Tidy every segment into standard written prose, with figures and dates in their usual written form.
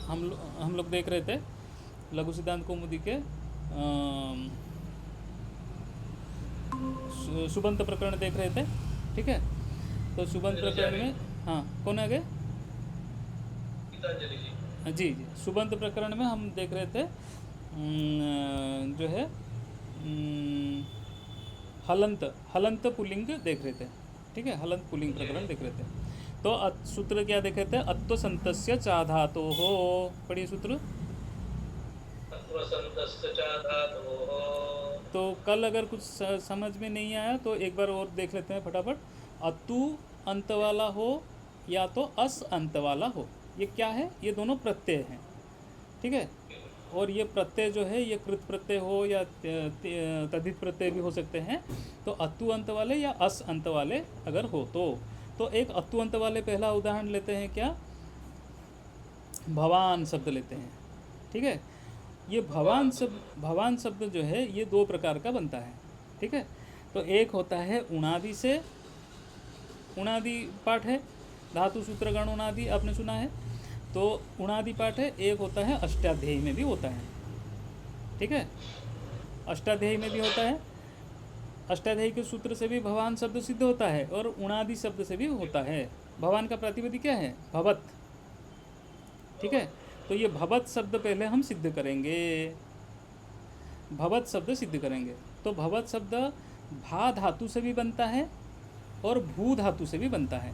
हम लोग देख रहे थे लघु सिद्धांत कौमुदी के सुबंत प्रकरण देख रहे थे। ठीक है, तो सुबंत प्रकरण में, हाँ कौन आगे? गीतांजलि जी। जी जी, सुबंत प्रकरण में हम देख रहे थे जो है हलंत हलंत पुल्लिंग देख रहे थे। ठीक है, हलंत पुल्लिंग प्रकरण देख रहे थे। तो सूत्र क्या देख रहे थे? अत्व संतस्य चाधातो हो। पढ़िए सूत्र। अत्वसंतस्य च धातोः। तो कल अगर कुछ समझ में नहीं आया तो एक बार और देख लेते हैं फटाफट। अतु अंत वाला हो या तो अस अंत वाला हो, ये क्या है? ये दोनों प्रत्यय हैं। ठीक है, और ये प्रत्यय जो है ये कृत प्रत्यय हो या तद्धित प्रत्यय भी हो सकते हैं। तो अतु अंत वाले या अस अंत वाले अगर हो तो एक अतु अंत वाले पहला उदाहरण लेते हैं, क्या? भवान शब्द लेते हैं। ठीक है, ये भवान शब्द जो है ये दो प्रकार का बनता है। ठीक है, तो एक होता है उणादि से, उणादि पाठ है, धातु सूत्र गण उणादि आपने सुना है, तो उणादि पाठ है। एक होता है अष्टाध्यायी में भी होता है। ठीक है, अष्टाध्यायी में भी होता है। अष्टाध्यायी के सूत्र से भी भवान शब्द सिद्ध होता है और उणादि शब्द से भी होता है। भवान का प्रतिपदी क्या है? भवत। ठीक है, तो ये भवत शब्द पहले हम सिद्ध करेंगे, भवत शब्द सिद्ध करेंगे। तो भवत शब्द भा धातु से भी बनता है और भू धातु से भी बनता है।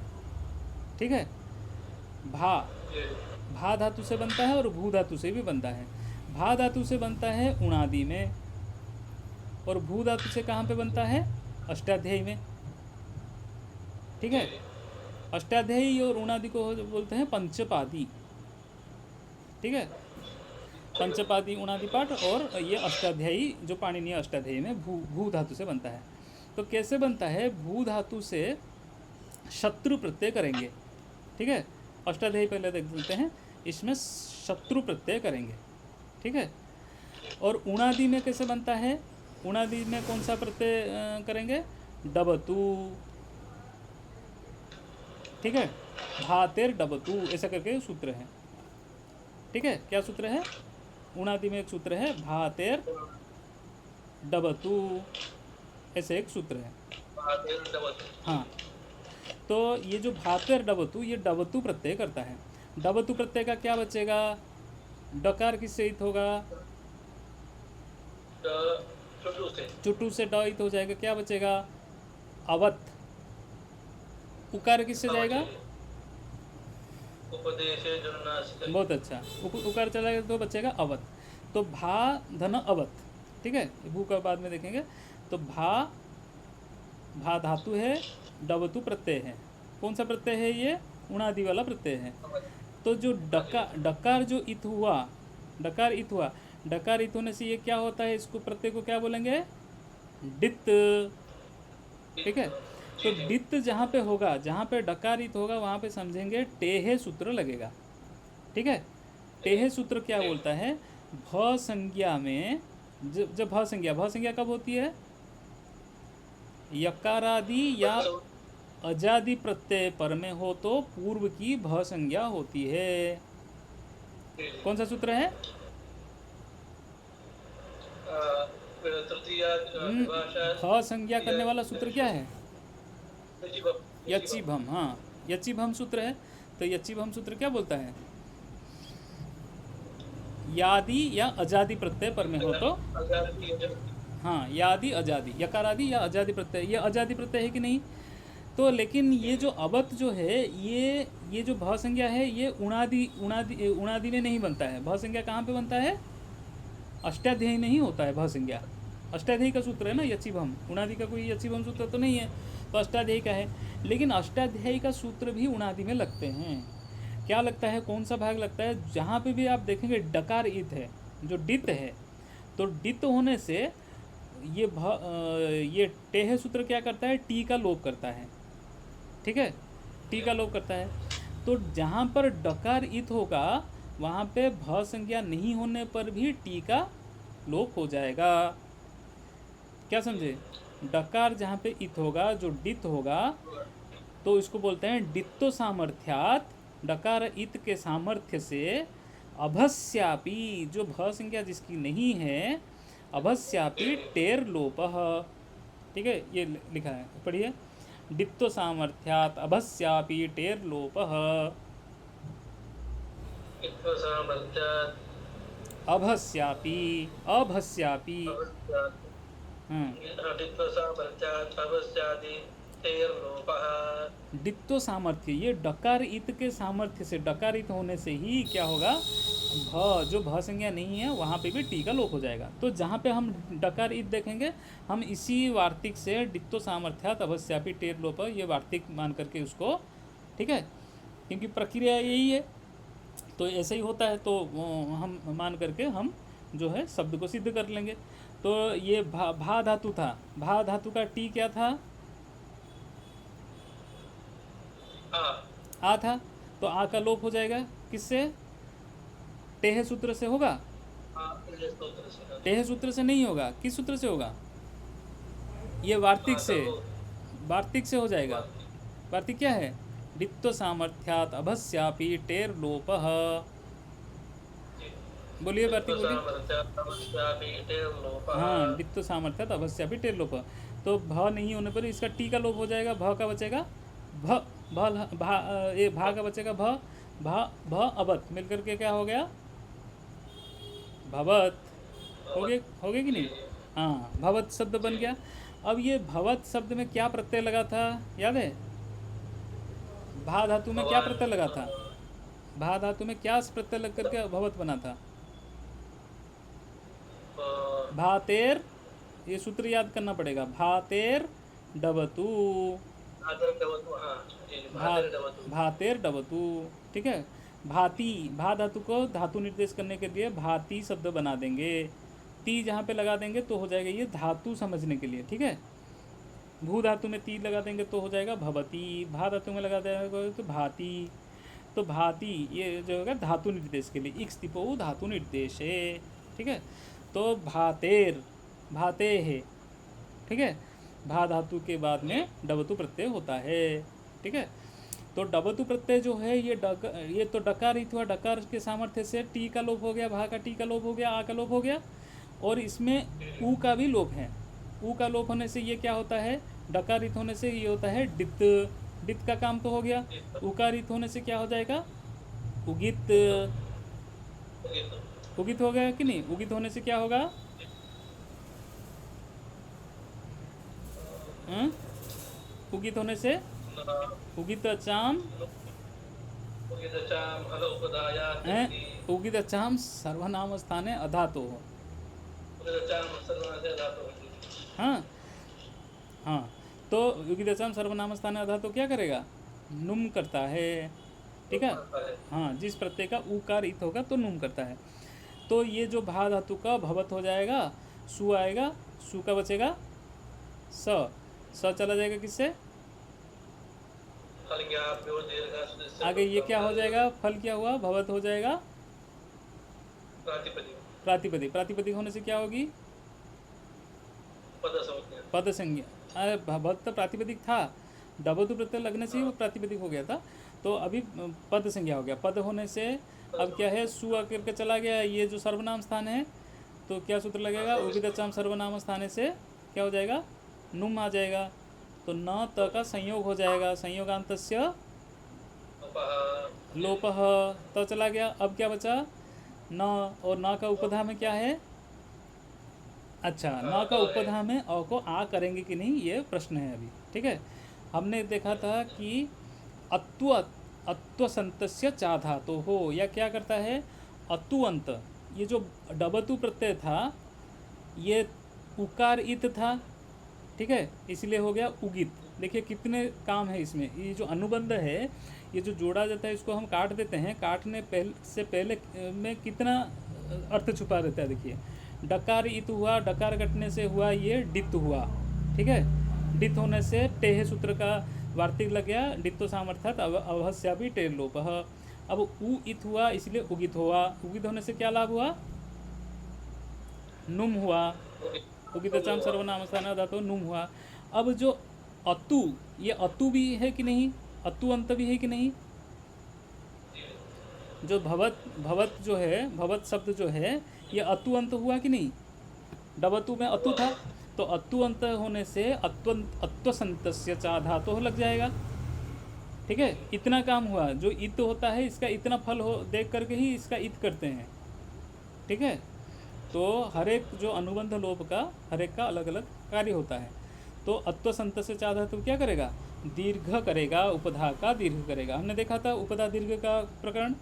ठीक है, भा धातु से बनता है और भू धातु से भी बनता है। भा धातु से बनता है उणादि में, और भू धातु से कहाँ पे बनता है? अष्टाध्यायी में। ठीक है, अष्टाध्यायी और उणादि को बोलते हैं पंचपादी। ठीक है, पंचपादी उणादि पाठ, और ये अष्टाध्यायी जो पाणिनीय अष्टाध्यायी में भू धातु से बनता है। तो कैसे बनता है? भू धातु से शत्रु प्रत्यय करेंगे। ठीक है, अष्टाध्यायी पहले देख लेते हैं, इसमें शत्रु प्रत्यय करेंगे। ठीक है, और उणादि में कैसे बनता है? उणादि में कौन सा प्रत्यय करेंगे? डबतु। ठीक है, भातेर डबतु, ऐसा करके सूत्र है। ठीक है, क्या सूत्र है? उणादि में एक सूत्र है भातेर डबतु, ऐसे एक सूत्र है। हाँ, तो ये जो भातेर डबतु, ये डबतु प्रत्यय करता है। डबतु प्रत्यय का क्या बचेगा? डकार किससे इत होगा? चुटू से ड इत हो जाएगा, क्या बचेगा? अवत। उकार किससे जाएगा? बहुत अच्छा, उकार चला गया तो बचेगा अवत। तो भा धन अवत। ठीक है, भू का बाद में देखेंगे। तो भा धातु है, डबतु प्रत्यय है। कौन सा प्रत्यय है ये? उणादि वाला प्रत्यय है। तो जो डकार जो इत हुआ, डकार इत हुआ, डकार इत होने से ये क्या होता है? इसको प्रत्यय को क्या बोलेंगे? डित। ठीक है, तो डित जहाँ पे होगा, जहाँ पे डकार इत होगा, वहाँ पे समझेंगे टेहे सूत्र लगेगा। ठीक है, टेहे सूत्र क्या बोलता है? भ संज्ञा में जब भ संज्ञा कब होती है? यकारादि या अजादि प्रत्यय पर में हो तो पूर्व की भ संज्ञा होती है। कौन सा सूत्र है? भ संज्ञा करने वाला सूत्र क्या है? यचिभम। हाँ, यचिभम सूत्र है। तो यचिभम सूत्र क्या बोलता है? यादि या अजादि प्रत्यय पर में हो तो, हाँ, यादि अजादि, यकारादि या अजादि प्रत्यय, ये अजादि प्रत्यय है कि नहीं? तो लेकिन ये जो अवत जो है, ये जो भ संज्ञा है, ये उणादि में नहीं बनता है। भ संज्ञा कहाँ पे बनता है? अष्टाध्यायी में ही होता है भ संज्ञा। अष्टाध्यायी का सूत्र है ना यचिभम, उणादि का कोई यचिभम सूत्र तो नहीं है, तो अष्टाध्यायी का है। लेकिन अष्टाध्यायी का सूत्र भी उणादि में लगते हैं। क्या लगता है? कौन सा भाग लगता है? जहाँ पे भी आप देखेंगे डकार इत है, जो डित है, तो डित होने से ये टेह सूत्र क्या करता है? टी का लोप करता है। ठीक है, टी का लोप करता है। तो जहाँ पर डकार इत होगा वहाँ पे भ संज्ञा नहीं होने पर भी टी का लोप हो जाएगा। क्या समझे? डकार जहाँ पे इत होगा, जो डित होगा, तो इसको बोलते हैं डित्तो सामर्थ्यात, डकार इत के सामर्थ्य से अभस्यापि, जो भ संज्ञा जिसकी नहीं है, अभस्यापि टेर लोपः। ठीक है, ये लिखा है, पढ़िए। डित्तो सामर्थ्यात् अभस्यापि टेर लोपः। इत्व सामर्थ्यात् अभस्यापि, अभस्यापि। अवस्यात् हाँ, डित्व सामर्थ्यात् अवस्यादि तेर्लोपः। डित्तो सामर्थ्य, ये डकार इत के सामर्थ्य से, डकार इत होने से ही क्या होगा, भ जो भ संज्ञा नहीं है वहाँ पे भी टी का लोप हो जाएगा। तो जहाँ पे हम डकार इत देखेंगे, हम इसी वार्तिक से डित्तो सामर्थ्यात् अवस्यापि टेर लोप, ये वार्तिक मान करके उसको, ठीक है, क्योंकि प्रक्रिया यही है, तो ऐसे ही होता है, तो हम मान करके हम जो है शब्द को सिद्ध कर लेंगे। तो ये भा धातु था, भा धातु का टी क्या था, आ था, तो आ का लोप हो जाएगा किससे, टेह सूत्र से होगा। टेह सूत्र से नहीं होगा, किस सूत्र से होगा, ये वार्तिक से, वार्तिक से हो जाएगा। वार्तिक क्या है, डित्तो सामर्थ्यात् अभस्यापि टेर लोपः। बोलिए वार्तिक बोलिए। हाँ, डित्तो सामर्थ्यात् अभस्यापि टेर लोप। तो भ नहीं होने पर इसका टी का लोप हो जाएगा, भ का बचेगा भ, ये भा का बचेगा भ, भ अबत मिलकर के क्या हो गया, भवत। हो गया कि नहीं। हाँ, भवत शब्द बन गया। अब ये भवत शब्द में क्या प्रत्यय लगा था, याद है, भा धातु में क्या प्रत्यय लगा था, भा धातु में क्या प्रत्यय लग करके भवत बना था, भातेर, ये सूत्र याद करना पड़ेगा, भातेर डबतु, भातेर डबतु। ठीक है, भाती, भा धातु को धातु निर्देश करने के लिए भाती शब्द बना देंगे, ती जहाँ पे लगा देंगे तो हो जाएगा ये धातु समझने के लिए। ठीक है, भू धातु में ती लगा देंगे तो हो जाएगा भवती, भा धातु में लगा देंगे तो भाती। तो भाती ये जो होगा धातु निर्देश के लिए, इक्स तिपो धातु निर्देश है। ठीक है, तो भातेर, भाते है। ठीक है, भा धातु के बाद में डबतु प्रत्यय होता है। ठीक है, तो डबतु प्रत्यय जो है ये तो डकार ही हुआ, डकार के सामर्थ्य से टी का लोप हो गया, भा का टी का लोप हो गया, आ का लोप हो गया, और इसमें ऊ का भी लोप है। ऊ का लोप होने से ये क्या होता है, डकारित होने से ये होता है डित, डित का काम तो हो गया। उकारित होने से क्या हो जाएगा, उगित, उगित हो गया कि नहीं, उगित होने से क्या होगा, उगित होने से उगित चाम, उगित चाम सर्वनाम स्थाने अधातो हो। हाँ हाँ, तो उगित चाम सर्वनाम स्थाने अधातो क्या करेगा, नुम करता है। ठीक है, हाँ, जिस प्रत्यय का उकार इत होगा तो नुम करता है। तो ये जो भा धातु का भवत हो जाएगा, सु आएगा, सु का बचेगा स चला जाएगा किससे, आगे ये क्या हो जाएगा, फल क्या हुआ, भवत हो जाएगा प्रातिपदिक, प्रातिपदिक होने से क्या होगी, पद संज्ञा। अरे भवत तो प्रातिपदिक था, डबतु प्रत्यय लगने से ही वो प्रातिपदिक हो गया था, तो अभी पद संज्ञा हो गया। पद होने से अब क्या है, सु आकर के चला गया, ये जो सर्वनाम स्थान है, तो क्या सूत्र लगेगा, उगितचाम सर्वनाम स्थान से क्या हो जाएगा, नुम आ जाएगा, तो न त का संयोग हो जाएगा, संयोगांतस्य लोपः, त चला गया। अब क्या बचा, न, और न का उपधा में क्या है, अच्छा, न का उपधा में अ को आ करेंगे कि नहीं, ये प्रश्न है अभी। ठीक है, हमने देखा था कि अत्वसंतस्य चा धातु हो, या क्या करता है, अतुअंत, ये जो डबतु प्रत्यय था ये उकार इत था। ठीक है, इसलिए हो गया उगित। देखिए कितने काम है इसमें, ये जो अनुबंध है, ये जो जोड़ा जाता है, इसको हम काट देते हैं, काटने से पहले में कितना अर्थ छुपा रहता है। देखिए, डकार इत हुआ, डकार कटने से हुआ ये डित हुआ। ठीक है, डित होने से टेह सूत्र का वार्तिक लग गया, डित्तो सामर्थ्यात् अवस्यापि टेर लोपः। अब उ इत हुआ, इसलिए उगित हुआ, उगित होने से क्या लाभ हुआ, नुम हुआ, उगितचाम सर्वनाम स्थान धातु नुम हुआ। अब जो अतु, ये अतु भी है कि नहीं, अतु अंत भी है कि नहीं, जो भवत भवत जो है, भवत शब्द जो है ये अतु अंत हुआ कि नहीं? डबतु में अतु था, तो अतु अंत होने से अत्वसंतस्य चा धातु लग जाएगा। ठीक है, इतना काम हुआ। जो इत होता है इसका इतना फल हो देख करके ही इसका इत करते हैं। ठीक है, तो हर एक जो अनुबंध लोप का हर एक का अलग अलग कार्य होता है। तो अत्वसंत से चा धातु क्या करेगा? दीर्घ करेगा, उपधा का दीर्घ करेगा। हमने देखा था उपधा दीर्घ का प्रकरण,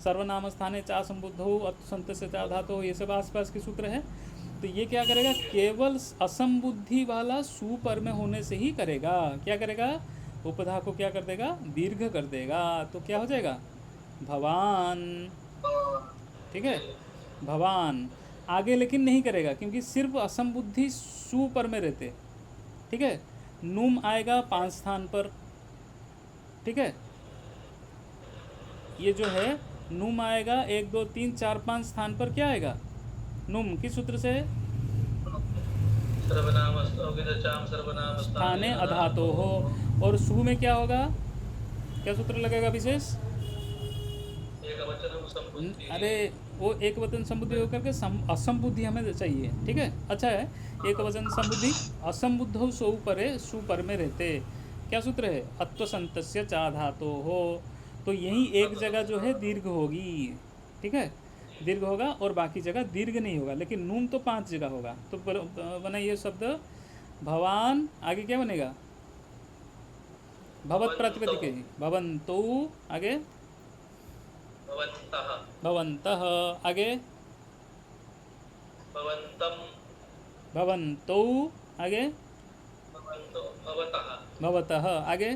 सर्वनाम स्थाने चा संबुद्धौ अत्वसंत से चा धातु, ये सब आसपास के सूत्र है। तो ये क्या करेगा? केवल असंबुद्धि वाला सु पर में होने से ही करेगा। क्या करेगा? उपधा को क्या कर देगा? दीर्घ कर देगा। तो क्या हो जाएगा? भवान। ठीक है, भवान। आगे लेकिन नहीं करेगा क्योंकि सिर्फ असंबुद्धि सु पर में रहते। ठीक है, नुम आएगा 5 स्थान पर। ठीक है, ये जो है नुम आएगा 1 2 3 4 5 स्थान पर। क्या आएगा? नुम किस सूत्र से? स्थाने अधातो हो। और सु में क्या होगा? क्या सूत्र लगेगा विशेष? अरे वो एक वचन संबुद्धि होकर के असंबुद्धि हमें चाहिए। ठीक है, अच्छा है। एक वचन संबुद्धि असंबुद्ध सौ परे सु पर में रहते। क्या सूत्र है? अत्वसंतस्य चा धातो हो। तो यही एक जगह जो है दीर्घ होगी। ठीक है, दीर्घ होगा और बाकी जगह दीर्घ नहीं होगा, लेकिन नून तो 5 जगह होगा। तो बना ये शब्द भवान। आगे क्या बनेगा? भवत प्रातिपदिक है। भवंतो आगे भवन्तः आगे भवन्तौ आगे भवतः आगे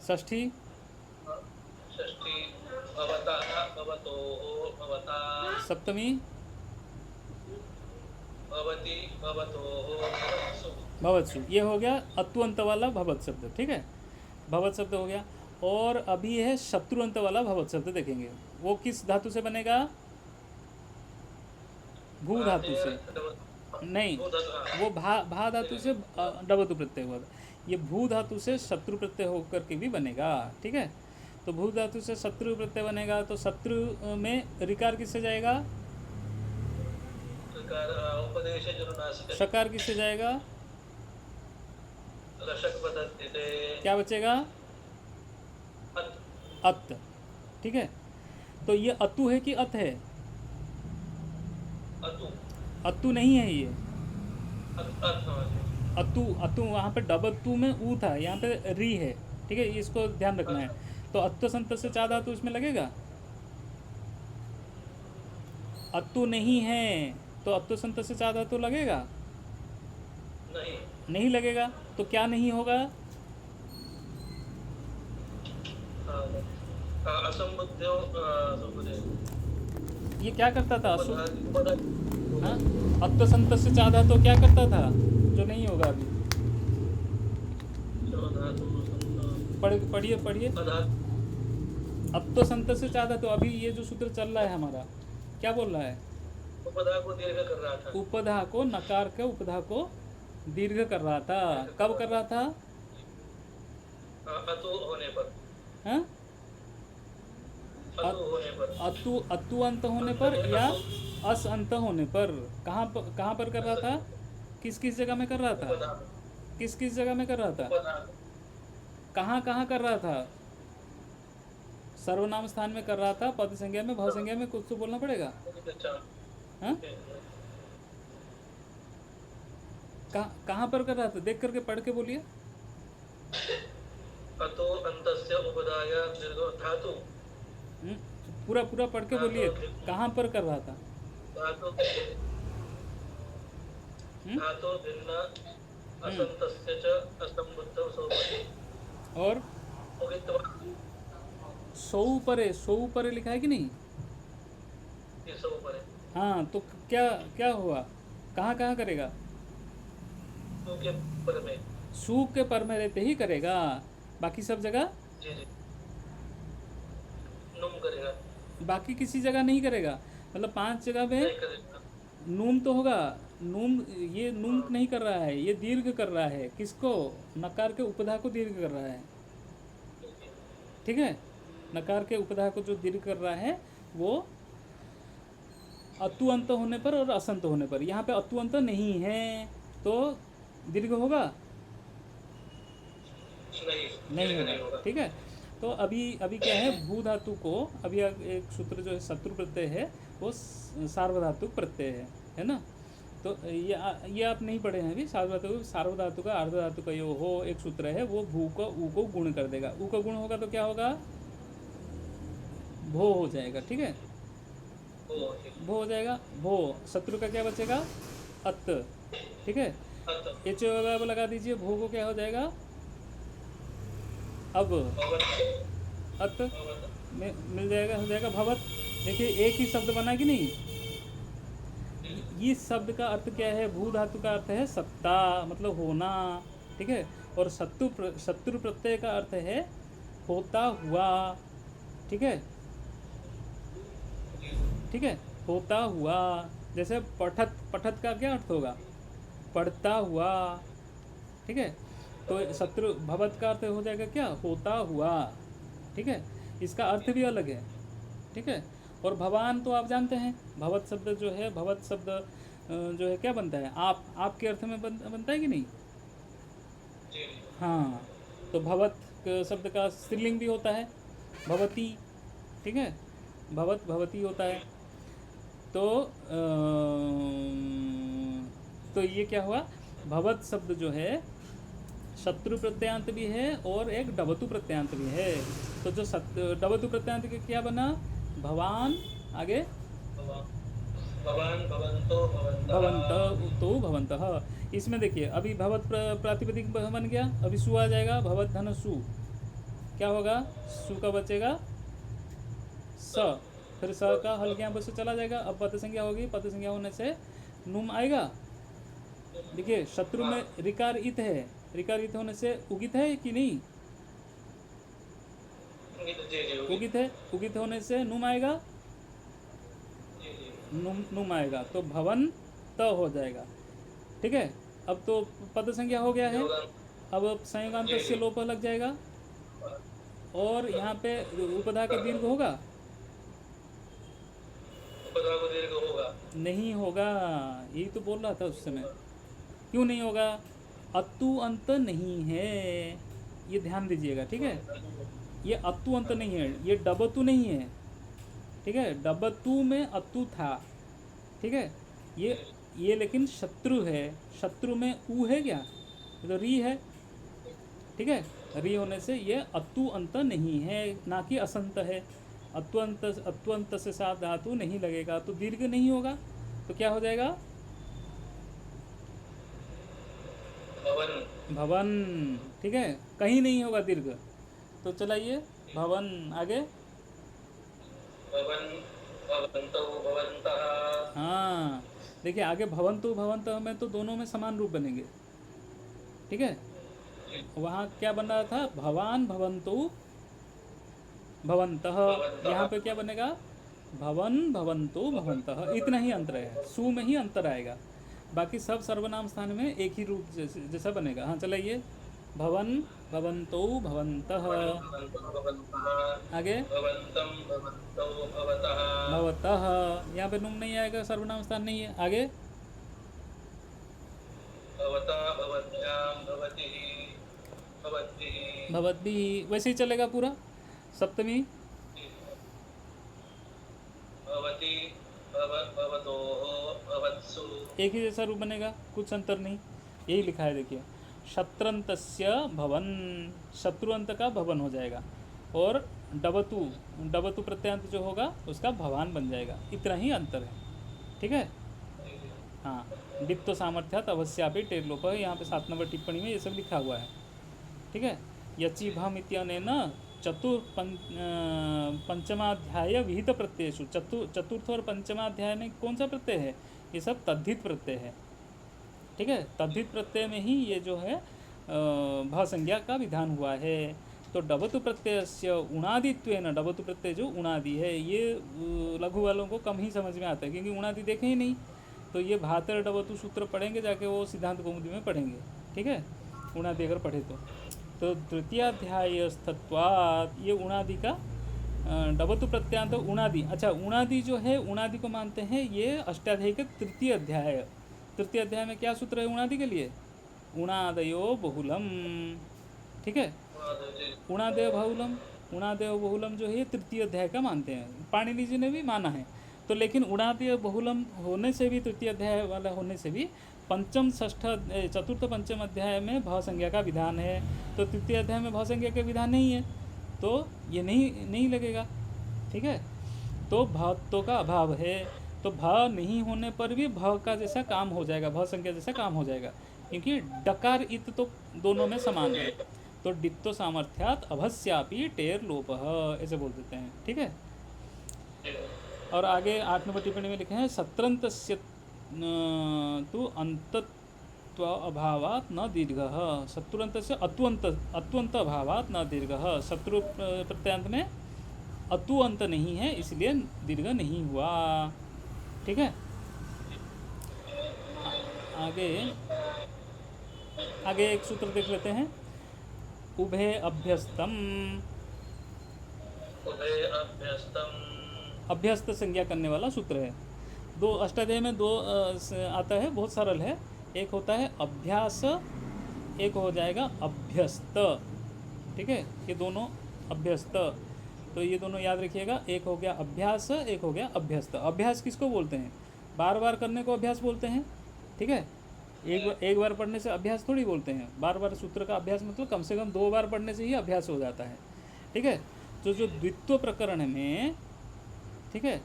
षष्ठी सप्तमी भवत्सु। ये हो गया अत्वंत वाला भवत शब्द। ठीक है, भवत शब्द हो गया। और अभी है शत्रुअंत वाला भवत शब्द, देखेंगे वो किस धातु से बनेगा? भू धातु से नहीं, वो भा धातु से डबतु प्रत्यय हुआ। ये भू धातु से शत्रु प्रत्यय होकर के भी बनेगा। ठीक है, तो भू धातु से शत्रु प्रत्यय बनेगा। तो शत्रु में रिकार किससे जाएगा? शकार किससे जाएगा? क्या बचेगा? अत। ठीक है, तो ये अतु है कि अत है? अतु नहीं है ये। अतु अतु वहाँ पे डबतु में ऊ था, यहाँ पे री है। ठीक है, इसको ध्यान रखना है। तो अत्व संत से चा धातु इसमें लगेगा? अतु नहीं है तो अत्व संत से चा धातु लगेगा? नहीं लगेगा। तो क्या नहीं होगा? ये क्या करता था? अत्व संत से चा धातु क्या करता था जो नहीं होगा अभी? पढ़िए पढ़िए। अत्व संत से चा धातु, अभी ये जो सूत्र चल रहा है हमारा, क्या बोल रहा है? उपधा को दीर्घ कर रहा था। उपधा को, नकार के उपधा को दीर्घ कर रहा था। कब कर रहा था? अतु होने पर। हाँ, अतु अतु अंत होने पर या अस अंत होने पर? कहाँ पर कर रहा था? किस किस जगह में कर रहा था? किस किस जगह में कर रहा था? कहाँ कर रहा था? सर्वनाम स्थान में कर रहा था, पद संज्ञा में, भाव संज्ञा में, कुछ तो बोलना पड़ेगा। हाँ, कहाँ पर कर रहा था? देख करके पढ़ के बोलिए। अतो अंतस्य उपधाय दीर्घ धातु। पूरा पढ़ के बोलिए, कहाँ पर कर रहा था? धातु भिन्न असंतस्य च असंबुद्धौ सौपरे। और सौ परे लिखा है कि नहीं? ये सौपरे। हाँ, तो क्या हुआ? कहाँ करेगा? सू के पर में रहते ही करेगा, बाकी सब जगह जी नुम करेगा। बाकी किसी जगह नहीं करेगा। मतलब 5 जगह में नूम तो होगा, नूम, ये नूम नहीं कर रहा है, ये दीर्घ कर रहा है। किसको? नकार के उपधा को दीर्घ कर रहा है। ठीक है, नकार के उपधा को जो दीर्घ कर रहा है वो अतु अंत होने पर और असंत होने पर। यहाँ पे अतु अंत नहीं है तो दीर्घ होगा? नहीं होगा। ठीक है, तो अभी अभी क्या है, भू धातु को अभी एक सूत्र जो है शत्रु प्रत्यय है वो सार्वधातुक प्रत्यय है ना। तो ये आप नहीं पढ़े हैं अभी। सार्वधातु का अर्ध धातु का यो हो एक सूत्र है, वो भू को ऊ को गुण कर देगा। ऊ का गुण होगा तो क्या होगा? भो हो जाएगा। ठीक है, भो हो जाएगा। भो, शत्रु का क्या बचेगा? अत। ठीक है, एच लगा दीजिए, भो को क्या हो जाएगा? अब अत में मिल जाएगा, हो जाएगा भवत। देखिए एक ही शब्द बना कि नहीं। इस शब्द का अर्थ क्या है? भू धातु का अर्थ है सत्ता, मतलब होना। ठीक है, और शत्रु प्रत्यय का अर्थ है होता हुआ। ठीक है, ठीक है, होता हुआ। जैसे पठत, पठत का क्या अर्थ होगा? पढ़ता हुआ। ठीक है, तो शत्रु भवत का अर्थ हो जाएगा क्या? होता हुआ। ठीक है, इसका अर्थ भी अलग है। ठीक है, और भवान तो आप जानते हैं, भवत शब्द जो है, भवत शब्द जो है क्या बनता है? आपके अर्थ में बनता है कि नहीं? हाँ, तो भवत शब्द का स्त्रीलिंग भी होता है, भवती। ठीक है, भवत भवती होता है। तो ये क्या हुआ? भवत शब्द जो है शत्रु प्रत्ययांत भी है और एक डबतु प्रत्ययांत भी है। तो जो डबतु प्रत्ययांत के क्या बना? भवान, आगे भवान भवन्तो भवंत तो भवंतः। इसमें देखिए अभी भवत प्रातिपदिक बन गया, अभी सु आ जाएगा, भवत धन सु। क्या होगा? सु का बचेगा स, फिर स का हल यहाँ पर से चला जाएगा। अब पद संज्ञा होगी, पद संज्ञा होने से नुम आएगा। देखिए शत्रु में रिकार इत है, रिकार इत होने से उगित है कि नहीं? उगित है, उगित होने से नुम आएगा, नुम आएगा, तो भवन त हो जाएगा। ठीक है, अब तो पद संज्ञा हो गया है। अब संयोगांत से लोप लग जाएगा और यहाँ पे उपधा का दीर्घ होगा? उपधा को दीर्घ होगा? नहीं होगा, यही तो बोल रहा था उस समय। क्यों नहीं होगा? अतु अंत नहीं है, ये ध्यान दीजिएगा। ठीक है, ये अतु अंत नहीं है, ये डबतु नहीं है। ठीक है, डबतु में अतु था। ठीक है, ये लेकिन शत्रु है, शत्रु में ऊ है क्या? तो री है। ठीक है, री होने से ये अतु अंत नहीं है, ना कि असंत है। अतु अंत से साथ धातु नहीं लगेगा तो दीर्घ नहीं होगा। तो क्या हो जाएगा? भवन। भवन। ठीक है, कहीं नहीं होगा दीर्घ। तो चलाइए भवन, आगे भवन भवन्तौ भवन्तः। हाँ, देखिए आगे भवन्तु भवन्तः में तो दोनों में समान रूप बनेंगे। ठीक है, वहाँ क्या बन रहा था? भवान भवन्तु भवन्तः। यहाँ पे क्या बनेगा? भवन भवन्तु भवन्तः। इतना ही अंतर है, सु में ही अंतर आएगा, बाकी सब सर्वनाम स्थान में एक ही रूप जैसा बनेगा। हाँ चलाइए, भवन भवन्तौ भवन्तः, आगे भवन्तं भवन्तौ भवतः। भवतः। यहाँ पे नुम नहीं आएगा, सर्वनाम स्थान नहीं है। आगे भवता भवत्यां भवतिः भवद्भिः। भवद्भिः, वैसे ही चलेगा पूरा। सप्तमी भवति भवतोः भवत्सु। एक ही जैसा रूप बनेगा, कुछ अंतर नहीं, यही लिखा है। देखिए शत्रंतस्य भवन, शत्रुअंत का भवन हो जाएगा, और डबतु, डबतु प्रत्यंत जो होगा उसका भवान बन जाएगा। इतना ही अंतर है। ठीक है, हाँ, डिप्तो सामर्थ्यात अवश्यापि टेर लोप, यहाँ पे 7 नंबर टिप्पणी में ये सब लिखा हुआ है। ठीक है, यचि भम इत्यनेन पंचमाध्याय विहित प्रत्ययेषु, चतुर्थ और पंचमाध्याय में कौन सा प्रत्यय है? ये सब तद्धित प्रत्यय है। ठीक है, तद्धित प्रत्यय में ही ये जो है भ संज्ञा का विधान हुआ है। तो डबतु प्रत्ययस्य उणादित्वेन, डबतु प्रत्यय जो उणादि है, ये लघु वालों को कम ही समझ में आता है, क्योंकि उणादि देखे ही नहीं। तो ये भातर डवतु सूत्र पढ़ेंगे जाके, वो सिद्धांत कौमुदी में पढ़ेंगे, ठीक है, उणादि अगर पढ़े तो तृतीयाध्यायस्थत्वात्, ये उणादि का डबतु प्रत्यांत उणादि। अच्छा, उणादि जो है, उणादि को मानते हैं ये अष्टाध्यायी का तृतीय अध्याय। तृतीय अध्याय में क्या सूत्र है उणादि के लिए? उणादयो बहुलम, ठीक है, उणादय बहुलम। उणादय बहुलम जो है ये तृतीय अध्याय का मानते हैं, पाणिनि जी ने भी माना है। तो लेकिन उणादय बहुलम होने से भी, तृतीय अध्याय वाला होने से भी, पंचम षष्ठ चतुर्थ पंचम अध्याय में भाव संज्ञा का विधान है, तो तृतीय अध्याय में भाव संज्ञा का विधान नहीं है, तो ये नहीं लगेगा, ठीक है। तो भावत्व का अभाव है, तो भाव नहीं होने पर भी भाव का जैसा काम हो जाएगा, भाव संज्ञा जैसा काम हो जाएगा, क्योंकि डकार इत तो दोनों में समान है। तो डित्तो सामर्थ्यात अभस्यापि टेर लोपः, ऐसे बोल देते हैं, ठीक है। और आगे 8 नंबर टिप्पणी में लिखे हैं सत्रन्तस्य तु अंतत्व अभावात न दीर्घः, शत्रुअन्तस्य अत्वंत अभावात न दीर्घः। शत्रु प्रत्यांत में अतु अंत नहीं है, इसलिए दीर्घ नहीं हुआ, ठीक है। आगे एक सूत्र देख लेते हैं, उभे अभ्यस्तम। अभ्यस्त संज्ञा करने वाला सूत्र है। दो अष्टाध्याय में दो आता है, बहुत सरल है। एक होता है अभ्यास, एक हो जाएगा अभ्यस्त, ठीक है, ये दोनों अभ्यस्त, तो ये दोनों याद रखिएगा। एक हो गया अभ्यास, एक हो गया अभ्यस्त। अभ्यास किसको बोलते हैं? बार बार करने को अभ्यास बोलते हैं, ठीक है। एक बार पढ़ने से अभ्यास थोड़ी बोलते हैं। बार बार सूत्र का अभ्यास मतलब कम से कम 2 बार पढ़ने से ही अभ्यास हो जाता है, ठीक है। तो जो द्वित्व प्रकरण में, ठीक है,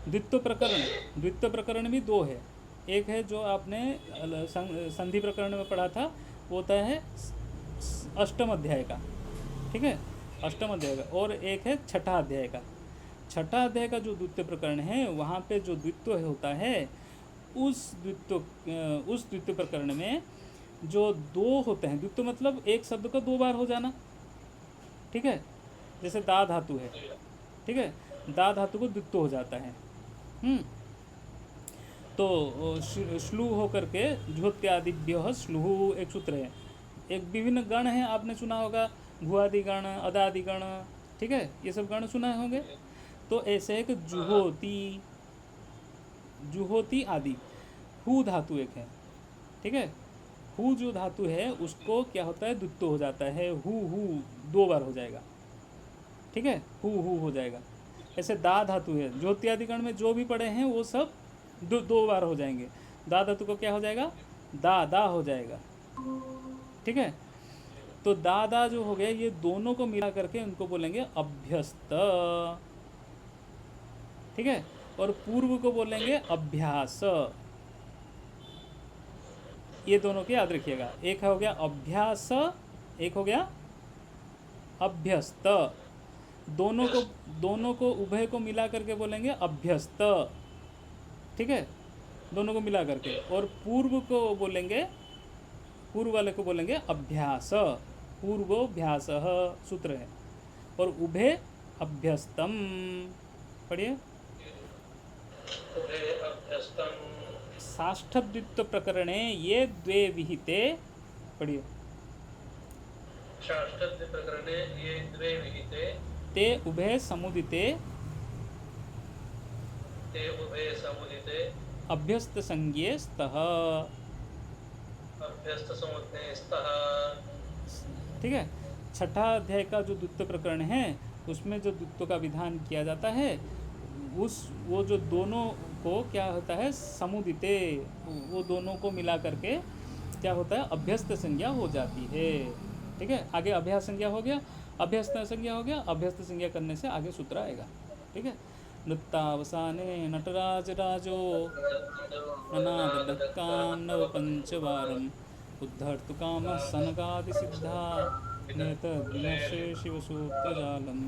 द्वित्व प्रकरण भी 2 है। एक है जो आपने संधि प्रकरण में पढ़ा था, वो होता है अष्टम अध्याय का, ठीक है, अष्टम अध्याय का। और एक है छठा अध्याय का। छठा अध्याय का जो द्वित्व प्रकरण है, वहाँ पे जो द्वित्व होता है, उस द्वित्व प्रकरण में जो 2 होते हैं, द्वित्व मतलब एक शब्द का 2 बार हो जाना, ठीक है। जैसे दा धातु है, ठीक है, दा धातु को द्वित्व हो जाता है। तो श्लू होकर के ज्योत्यादिभ्य श्लू एक सूत्र है। एक विभिन्न गण हैं, आपने सुना होगा, भुआदि गण, अदादि गण, ठीक है, ये सब गण सुना होंगे। तो ऐसे एक जुहोती आदि। हु धातु एक है, ठीक है। हु जो धातु है उसको क्या होता है, द्वित्व हो जाता है। हु 2 बार हो जाएगा, ठीक है, हु हो जाएगा। ऐसे दा धातु है, ज्योत्यादिगण में जो भी पढ़े हैं वो सब 2 बार हो जाएंगे। दा धातु को क्या हो जाएगा, दा हो जाएगा, ठीक है। तो दा जो हो गया, ये दोनों को मिला करके उनको बोलेंगे अभ्यस्त, ठीक है। और पूर्व को बोलेंगे अभ्यास। ये दोनों के याद रखिएगा। एक हो गया अभ्यास, एक हो गया अभ्यस्त। दोनों को उभय को मिला करके बोलेंगे अभ्यस्त, ठीक है, दोनों को मिला करके। और पूर्व को बोलेंगे, पूर्व वाले को बोलेंगे अभ्यास। पूर्वोभ्यास सूत्र है। और उभय अभ्यस्तम, पढ़िए। साष्ठद्वित्व प्रकरणे ये 2 विहिते, पढ़िए। साष्ठद्वित्व प्रकरणे ये 2 विहिते ते उभय समुदिते अभ्यस्त संज्ञे स्तः, ठीक है। छठा अध्याय का जो द्वित्व प्रकरण है, उसमें जो द्वित्व का विधान किया जाता है, वो जो दोनों को क्या होता है, समुदिते, वो दोनों को मिला करके क्या होता है, अभ्यस्त संज्ञा हो जाती है, ठीक है। आगे अभ्यास संज्ञा हो गया, अभ्यस्त संज्ञा हो गया। अभ्यस्त संज्ञा करने से आगे सूत्र आएगा, ठीक है। नृत्तावसाने नटराज राजो अनादकाम नव पंचवारम उद्धर्तु काम सनकादि सिद्धा नेतद्विमर्शे शिवसूत्रजालम।